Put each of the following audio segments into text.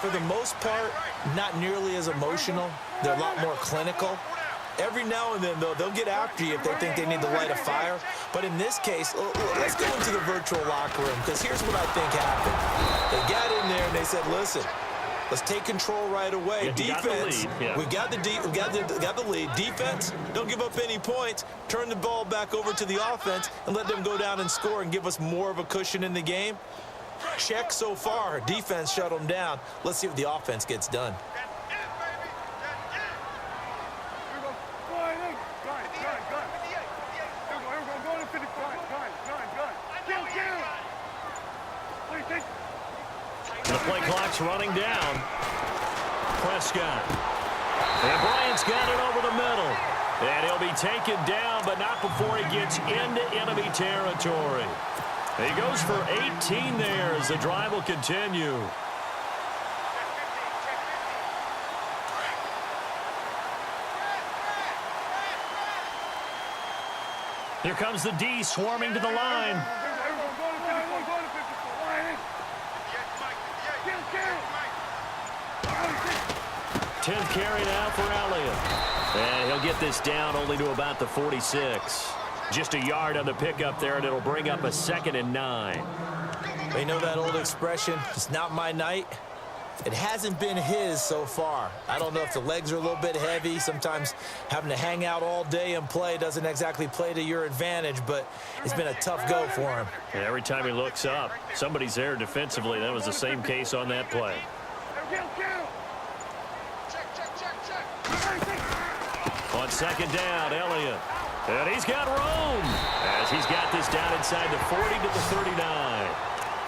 for the most part, not nearly as emotional. They're a lot more clinical. Every now and then, though, they'll get after you if they think they need to light a fire. But in this case, let's go into the virtual locker room, because here's what I think happened. They got in there and they said, listen, let's take control right away. Defense, we got the lead. Defense, don't give up any points. Turn the ball back over to the offense and let them go down and score and give us more of a cushion in the game. Check so far. Defense shut them down. Let's see if the offense gets done. The play clock's running down. Prescott. And Bryant's got it over the middle. And he'll be taken down, but not before he gets into enemy territory. He goes for 18 there as the drive will continue. Here comes the D swarming to the line. 10th carry now for Elliott. And he'll get this down only to about the 46. Just a yard on the pickup there, and it'll bring up a 2nd and 9. They know that old expression, it's not my night. It hasn't been his so far. I don't know if the legs are a little bit heavy. Sometimes having to hang out all day and play doesn't exactly play to your advantage, but it's been a tough go for him. And every time he looks up, somebody's there defensively. That was the same case on that play. On 2nd down, Elliott. And he's got room as he's got this down inside the 40 to the 39.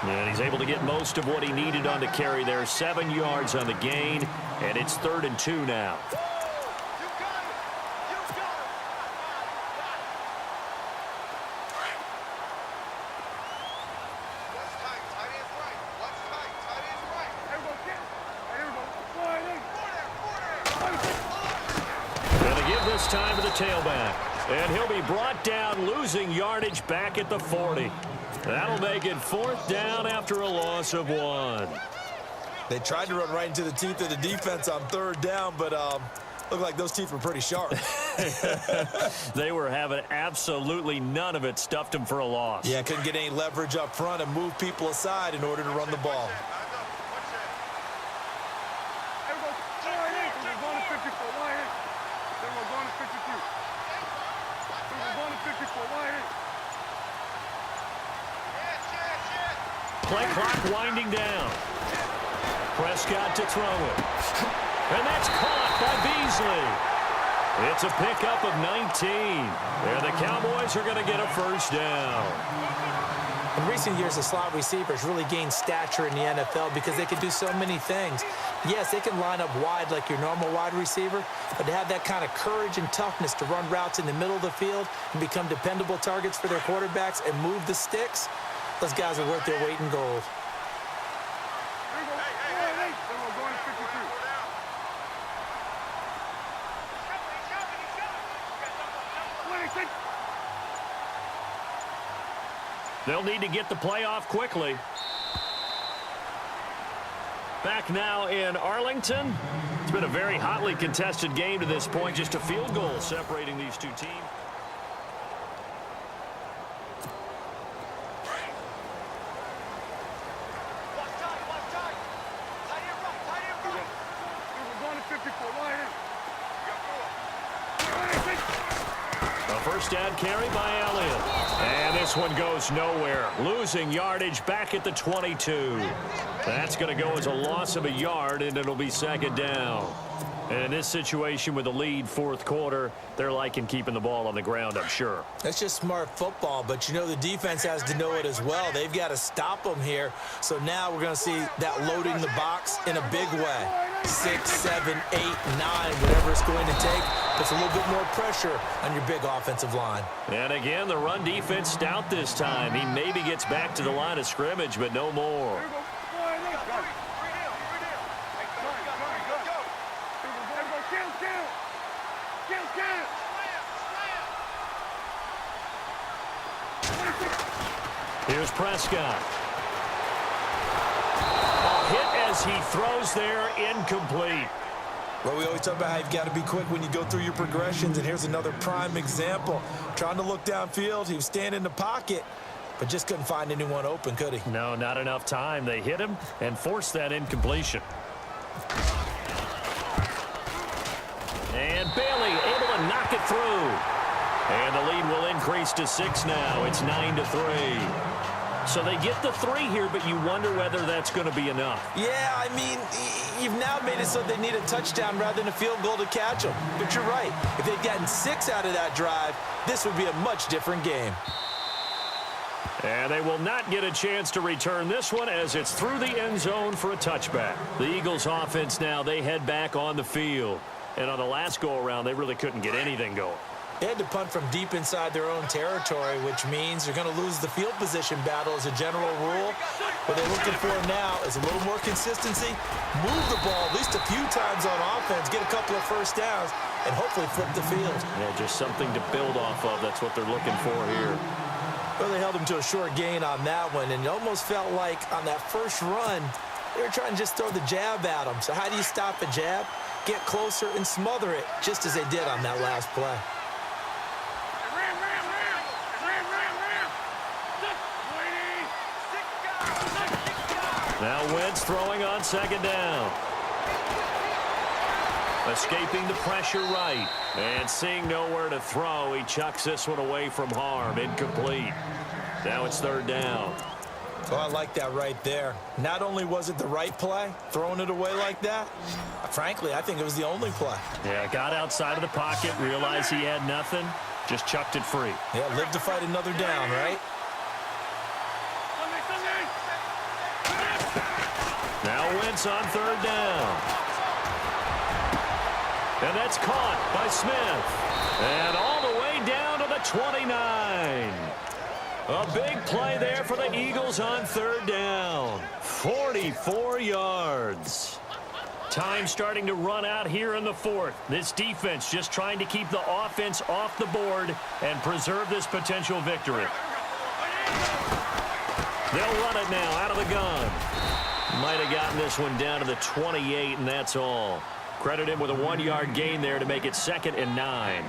And he's able to get most of what he needed on the carry there. 7 yards on the gain, and it's 3rd and 2 now. Time to the tailback, and he'll be brought down, losing yardage back at the 40. That'll make it 4th down after a loss of 1. They tried to run right into the teeth of the defense on 3rd down, but looked like those teeth were pretty sharp. They were having absolutely none of it. Stuffed them for a loss. Yeah, couldn't get any leverage up front and move people aside in order to run the ball. Play clock winding down. Prescott to throw it. And that's caught by Beasley. It's a pickup of 19. And the Cowboys are going to get a 1st down. In recent years, the slot receivers really gained stature in the NFL because they can do so many things. Yes, they can line up wide like your normal wide receiver, but to have that kind of courage and toughness to run routes in the middle of the field and become dependable targets for their quarterbacks and move the sticks, those guys are worth their weight in gold. They'll need to get the play off quickly. Back now in Arlington. It's been a very hotly contested game to this point. Just a field goal separating these two teams. First down carry by Elliott. And this one goes nowhere. Losing yardage back at the 22. That's going to go as a loss of a yard, and it'll be 2nd down. And in this situation with the lead 4th quarter, they're liking keeping the ball on the ground, I'm sure. That's just smart football, but you know the defense has to know it as well. They've got to stop them here. So now we're going to see that loading the box in a big way. 6, 7, 8, 9, whatever it's going to take. Puts a little bit more pressure on your big offensive line. And again, the run defense stout this time. He maybe gets back to the line of scrimmage, but no more. Here's Prescott. A hit as he throws there, incomplete. Well, we always talk about how you've got to be quick when you go through your progressions, and here's another prime example. Trying to look downfield, he was standing in the pocket, but just couldn't find anyone open, could he? No, not enough time. They hit him and forced that incompletion. And Bailey able to knock it through. And the lead will increase to 6 now. It's 9-3. So they get the 3 here, but you wonder whether that's going to be enough. Yeah, I mean, you've now made it so they need a touchdown rather than a field goal to catch them. But you're right. If they'd gotten 6 out of that drive, this would be a much different game. And they will not get a chance to return this one as it's through the end zone for a touchback. The Eagles offense now, they head back on the field. And on the last go-around, they really couldn't get anything going. They had to punt from deep inside their own territory, which means they're going to lose the field position battle as a general rule. What they're looking for now is a little more consistency, move the ball at least a few times on offense, get a couple of first downs, and hopefully flip the field. Yeah, just something to build off of. That's what they're looking for here. Well, they held him to a short gain on that one, and it almost felt like on that first run, they were trying to just throw the jab at him. So how do you stop a jab? Get closer and smother it, just as they did on that last play. Now Wentz throwing on second down. Escaping the pressure right. And seeing nowhere to throw, he chucks this one away from harm. Incomplete. Now it's third down. Oh, I like that right there. Not only was it the right play, throwing it away like that, frankly, I think it was the only play. Yeah, got outside of the pocket, realized he had nothing, just chucked it free. Yeah, live to fight another down, right? Now Wentz on third down. And that's caught by Smith. And all the way down to the 29. A big play there for the Eagles on third down. 44 yards. Time starting to run out here in the fourth. This defense just trying to keep the offense off the board and preserve this potential victory. They'll run it now out of the gun. Might have gotten this one down to the 28, and that's all. Credit him with a 1-yard gain there to make it 2nd and 9.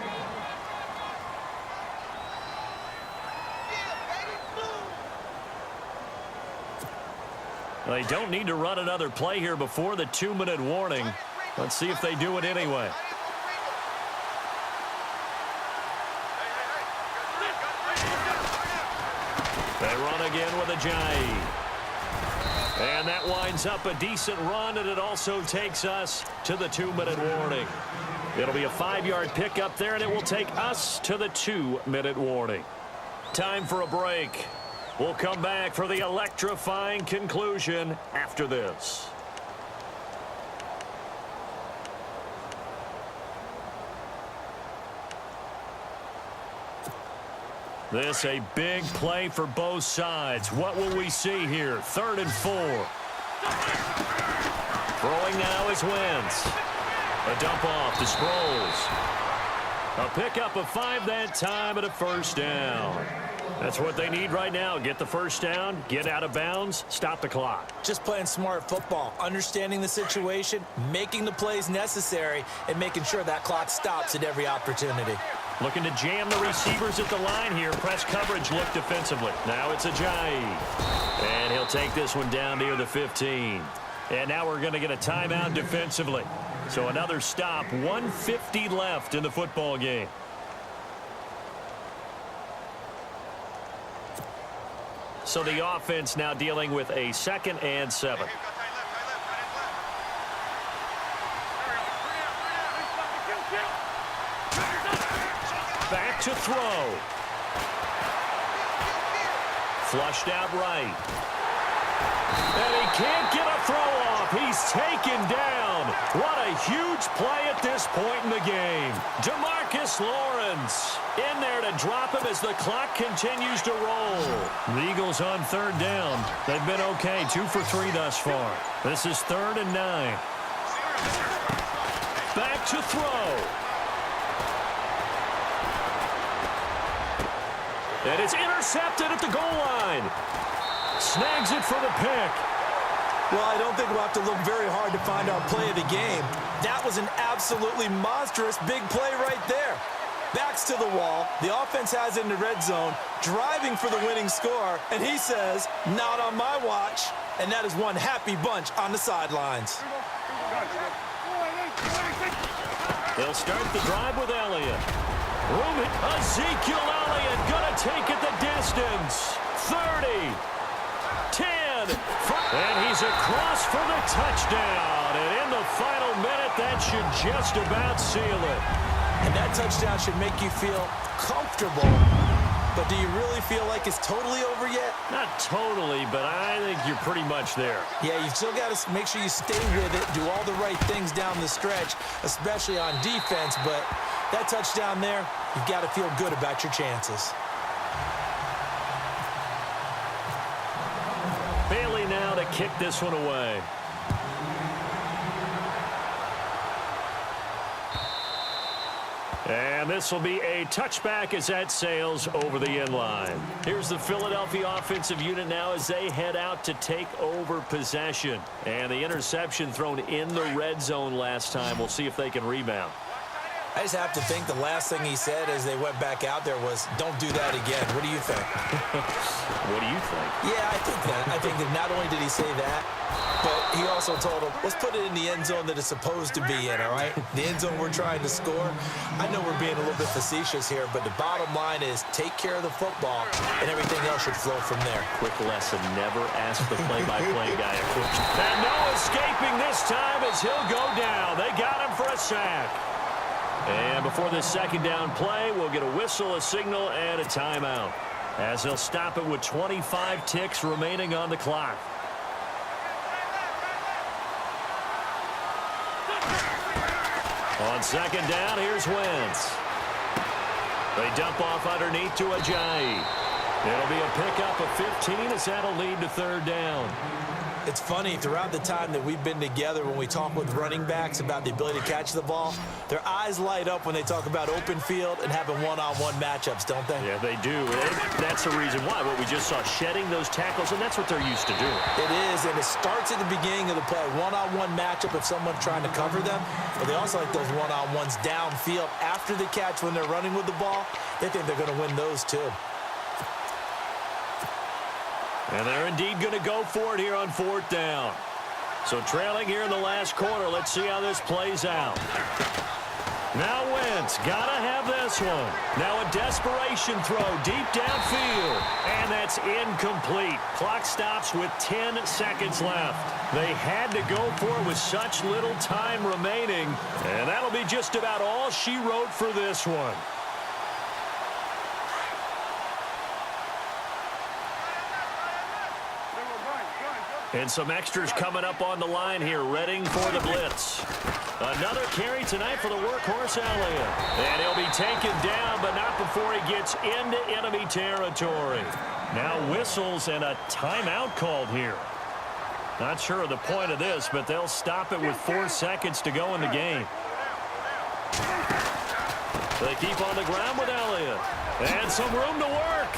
They don't need to run another play here before the 2-minute warning. Let's see if they do it anyway. They run again with Ajayi. And that winds up a decent run, and it also takes us to the 2-minute warning. It'll be a 5-yard pickup there, and it will take us to the 2-minute warning. Time for a break. We'll come back for the electrifying conclusion after this. This a big play for both sides. What will we see here? 3rd and 4. Throwing now is Wentz. A dump off to Sproles. A pickup of 5 that time and a first down. That's what they need right now. Get the first down, get out of bounds, stop the clock. Just playing smart football, understanding the situation, making the plays necessary, and making sure that clock stops at every opportunity. Looking to jam the receivers at the line here. Press coverage look defensively. Now it's Ajayi. And he'll take this one down near the 15. And now we're going to get a timeout defensively. So another stop. 1:50 left in the football game. So the offense now dealing with a 2nd and 7. Back to throw. Flushed out right. And he can't get a throw off. He's taken down. What a huge play at this point in the game. DeMarcus Lawrence in there to drop him as the clock continues to roll. The Eagles on third down. They've been okay, 2 for 3 thus far. This is 3rd and 9. Back to throw. And it's intercepted at the goal line. Snags it for the pick. Well, I don't think we'll have to look very hard to find our play of the game. That was an absolutely monstrous big play right there. Backs to the wall. The offense has it in the red zone, driving for the winning score, and he says, not on my watch. And that is one happy bunch on the sidelines. They'll start the drive with Elliott. Ezekiel Elliott gonna take it the distance. 30, 10, and he's across for the touchdown. And in the final minute, that should just about seal it. And that touchdown should make you feel comfortable. But do you really feel like it's totally over yet? Not totally, but I think you're pretty much there. Yeah, you've still got to make sure you stay with it, do all the right things down the stretch, especially on defense. But that touchdown there, you've got to feel good about your chances. Bailey now to kick this one away. And this will be a touchback as that sails over the end line. Here's the Philadelphia offensive unit now as they head out to take over possession. And the interception thrown in the red zone last time. We'll see if they can rebound. I just have to think the last thing he said as they went back out there was, don't do that again. What do you think? What do you think? Yeah, I think that. I think that not only did he say that, but he also told him, let's put it in the end zone that it's supposed to be in, all right? The end zone we're trying to score. I know we're being a little bit facetious here, but the bottom line is take care of the football, and everything else should flow from there. Quick lesson, never ask the play-by-play guy a question. And no escaping this time as he'll go down. They got him for a sack. And before this second down play, we'll get a whistle, a signal, and a timeout, as they'll stop it with 25 ticks remaining on the clock. On second down, here's Wentz. They dump off underneath to Ajayi. It'll be a pickup of 15 as that'll lead to third down. It's funny, throughout the time that we've been together, when we talk with running backs about the ability to catch the ball, their eyes light up when they talk about open field and having one-on-one matchups, don't they? Yeah, they do. That's the reason why. What we just saw, shedding those tackles, and that's what they're used to doing. It is, and it starts at the beginning of the play. One-on-one matchup if someone's trying to cover them, but they also like those one-on-ones downfield after the catch when they're running with the ball. They think they're going to win those too. And they're indeed going to go for it here on fourth down. So trailing here in the last quarter. Let's see how this plays out. Now Wentz, gotta have this one. Now a desperation throw deep downfield. And that's incomplete. Clock stops with 10 seconds left. They had to go for it with such little time remaining. And that'll be just about all she wrote for this one. And some extras coming up on the line here, readying for the blitz. Another carry tonight for the workhorse Elliott. And he'll be taken down, but not before he gets into enemy territory. Now whistles and a timeout called here. Not sure of the point of this, but they'll stop it with 4 seconds to go in the game. They keep on the ground with Elliott. And some room to work.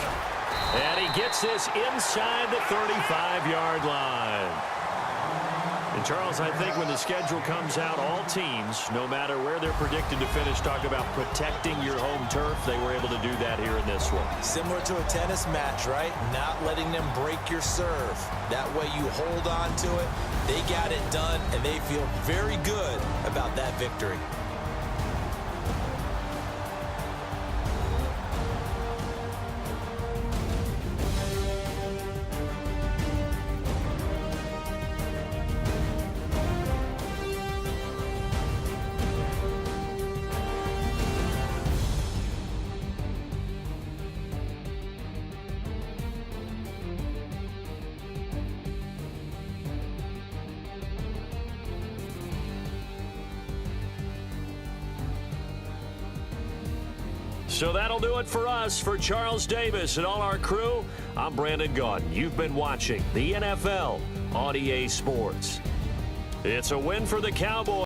And he gets this inside the 35-yard line. And, Charles, I think when the schedule comes out, all teams, no matter where they're predicted to finish, talk about protecting your home turf. They were able to do that here in this one. Similar to a tennis match, right? Not letting them break your serve. That way you hold on to it. They got it done, and they feel very good about that victory. So that'll do it for us. For Charles Davis and all our crew, I'm Brandon Gaudin. You've been watching the NFL on EA Sports. It's a win for the Cowboys.